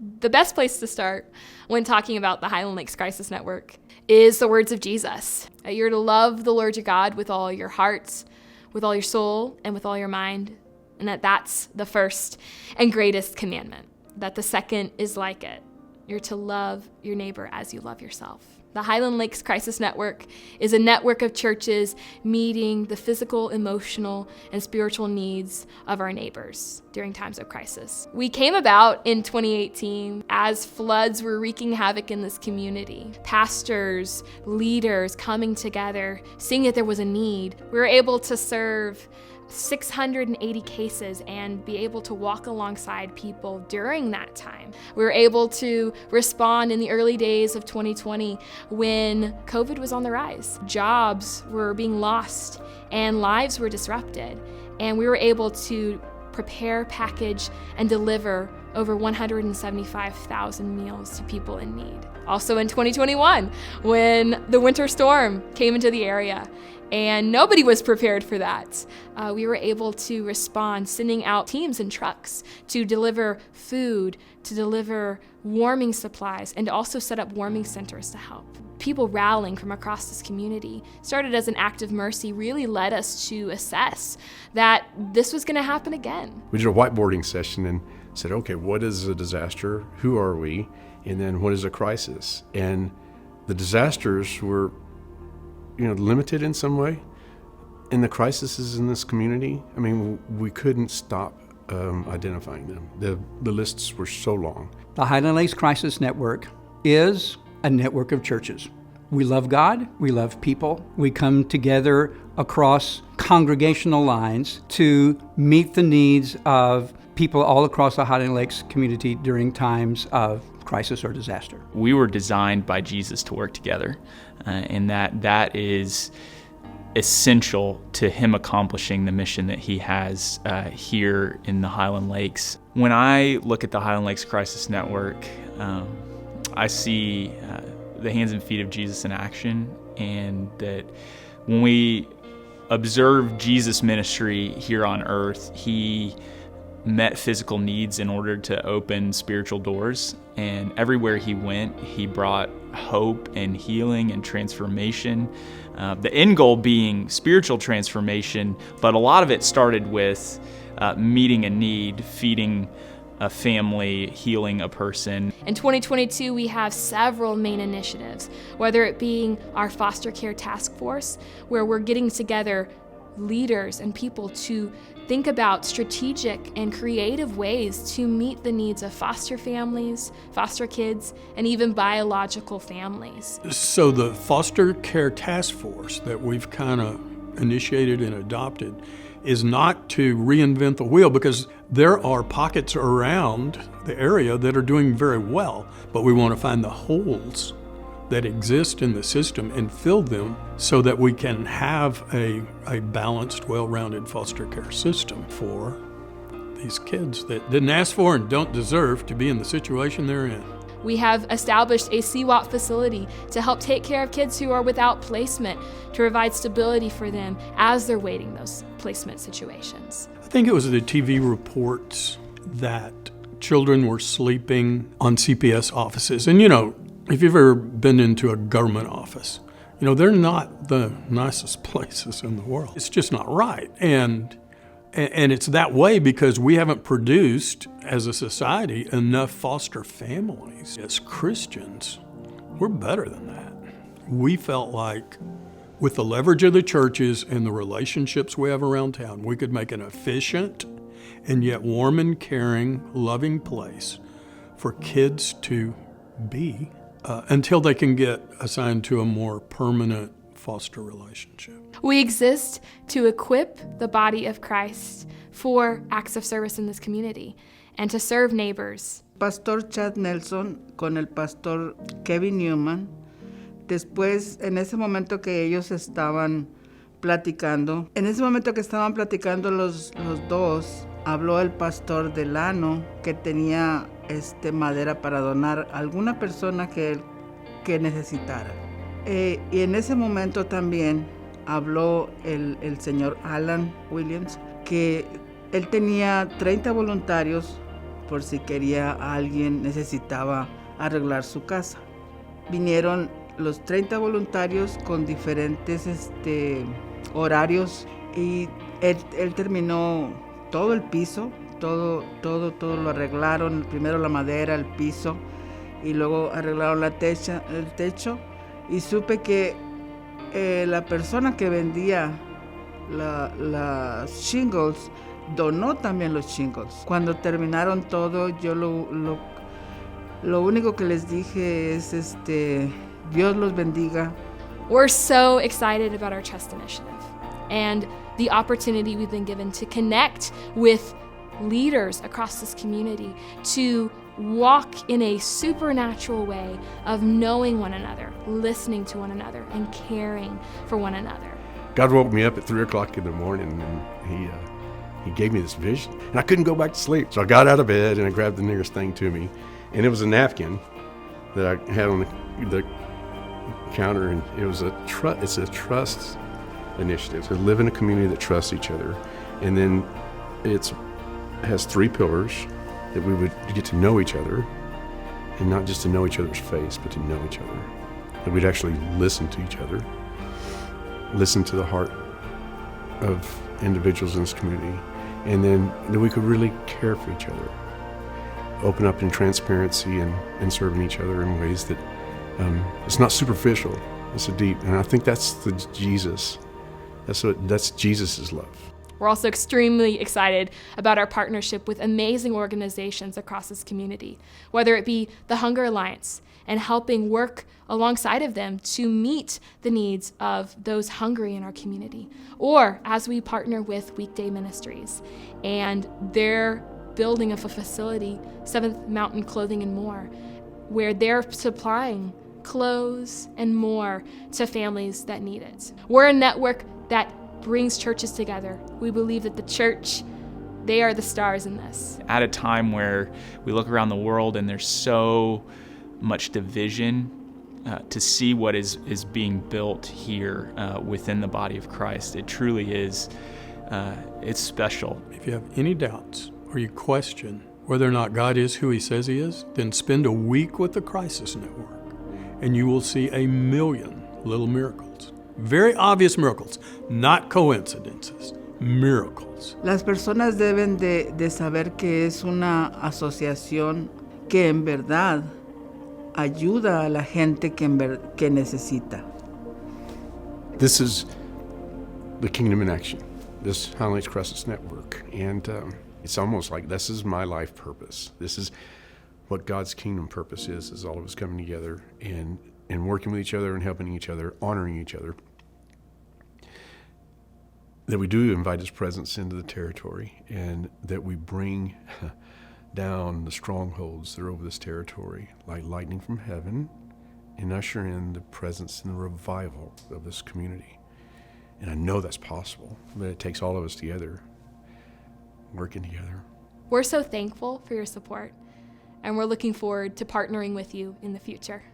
The best place to start when talking about the Highland Lakes Crisis Network is the words of Jesus. You're to love the Lord your God with all your heart, with all your soul, and with all your mind. And that's the first and greatest commandment. That the second is like it. You're to love your neighbor as you love yourself. The Highland Lakes Crisis Network is a network of churches meeting the physical, emotional, and spiritual needs of our neighbors during times of crisis. We came about in 2018 as floods were wreaking havoc in this community. Pastors, leaders coming together, seeing that there was a need. We were able to serve 680 cases and be able to walk alongside people during that time. We were able to respond in the early days of 2020 when COVID was on the rise. Jobs were being lost and lives were disrupted. And we were able to prepare, package, and deliver over 175,000 meals to people in need. Also in 2021, when the winter storm came into the area, and nobody was prepared for that. We were able to respond, sending out teams and trucks to deliver food, to deliver warming supplies, and to also set up warming centers to help. People rallying from across this community started as an act of mercy, really led us to assess that this was going to happen again. We did a whiteboarding session and said, okay, what is a disaster? Who are we? And then what is a crisis? And the disasters were limited in some way. And the crises in this community, we couldn't stop identifying them. The lists were so long. The Highland Lakes Crisis Network is a network of churches. We love God, we love people. We come together across congregational lines to meet the needs of people all across the Highland Lakes community during times of crisis or disaster. We were designed by Jesus to work together, and that is essential to him accomplishing the mission that he has here in the Highland Lakes. When I look at the Highland Lakes Crisis Network, I see the hands and feet of Jesus in action, and that when we observe Jesus' ministry here on earth, he met physical needs in order to open spiritual doors. And everywhere he went, he brought hope and healing and transformation. The end goal being spiritual transformation, but a lot of it started with meeting a need, feeding a family, healing a person. In 2022, we have several main initiatives, whether it being our foster care task force, where we're getting together leaders and people to think about strategic and creative ways to meet the needs of foster families, foster kids, and even biological families. So the foster care task force that we've kind of initiated and adopted is not to reinvent the wheel, because there are pockets around the area that are doing very well, but we want to find the holes that exist in the system and fill them so that we can have a balanced, well-rounded foster care system for these kids that didn't ask for and don't deserve to be in the situation they're in. We have established a CWAP facility to help take care of kids who are without placement, to provide stability for them as they're waiting those placement situations. I think it was the TV reports that children were sleeping on CPS offices. And if you've ever been into a government office, they're not the nicest places in the world. It's just not right. And it's that way because we haven't produced, as a society, enough foster families. As Christians, we're better than that. We felt like with the leverage of the churches and the relationships we have around town, we could make an efficient and yet warm and caring, loving place for kids to be until they can get assigned to a more permanent foster relationship. We exist to equip the body of Christ for acts of service in this community and to serve neighbors. Pastor Chad Nelson con el pastor Kevin Newman, después en ese momento que ellos estaban platicando, los dos, habló el pastor Delano que tenía madera para donar a alguna persona que necesitara. Y en ese momento también habló el señor Alan Williams, que él tenía 30 voluntarios por si quería alguien necesitaba arreglar su casa. Vinieron los 30 voluntarios con diferentes horarios y él terminó todo el piso, todo lo arreglaron, primero la madera, el piso y luego arreglaron el techo y supe que la persona que vendía las shingles donó también los shingles. Cuando terminaron todo, yo lo único que les dije es Dios los bendiga. We're so excited about our Trust Initiative and the opportunity we've been given to connect with leaders across this community, to walk in a supernatural way of knowing one another, listening to one another, and caring for one another. God woke me up at 3 o'clock in the morning, and he gave me this vision. And I couldn't go back to sleep. So I got out of bed, and I grabbed the nearest thing to me. And it was a napkin that I had on the counter, and it was it's a trust initiative to live in a community that trusts each other. And then it has 3 pillars that we would get to know each other, and not just to know each other's face, but to know each other. That we'd actually listen to each other, listen to the heart of individuals in this community, and then that we could really care for each other, open up in transparency and serving each other in ways that it's not superficial, it's a deep, and I think that's the Jesus. That's Jesus' love. We're also extremely excited about our partnership with amazing organizations across this community, whether it be the Hunger Alliance and helping work alongside of them to meet the needs of those hungry in our community, or as we partner with Weekday Ministries and their building of a facility, Seventh Mountain Clothing and More, where they're supplying clothes and more to families that need it. We're a network that brings churches together. We believe that the church, they are the stars in this. At a time where we look around the world and there's so much division, to see what is being built here within the body of Christ, it truly is, it's special. If you have any doubts or you question whether or not God is who He says He is, then spend a week with the Crisis Network and you will see a million little miracles. Very obvious miracles, not coincidences, miracles. Las personas deben de saber que es una asociación que en verdad ayuda a la gente que necesita. This is the Kingdom in Action, this Highland Lakes Crisis Network, and it's almost like this is my life purpose. This is what God's kingdom purpose is all of us coming together and working with each other and helping each other, honoring each other. That we do invite His presence into the territory, and that we bring down the strongholds that are over this territory like lightning from heaven and usher in the presence and the revival of this community. And I know that's possible, but it takes all of us together, working together. We're so thankful for your support, and we're looking forward to partnering with you in the future.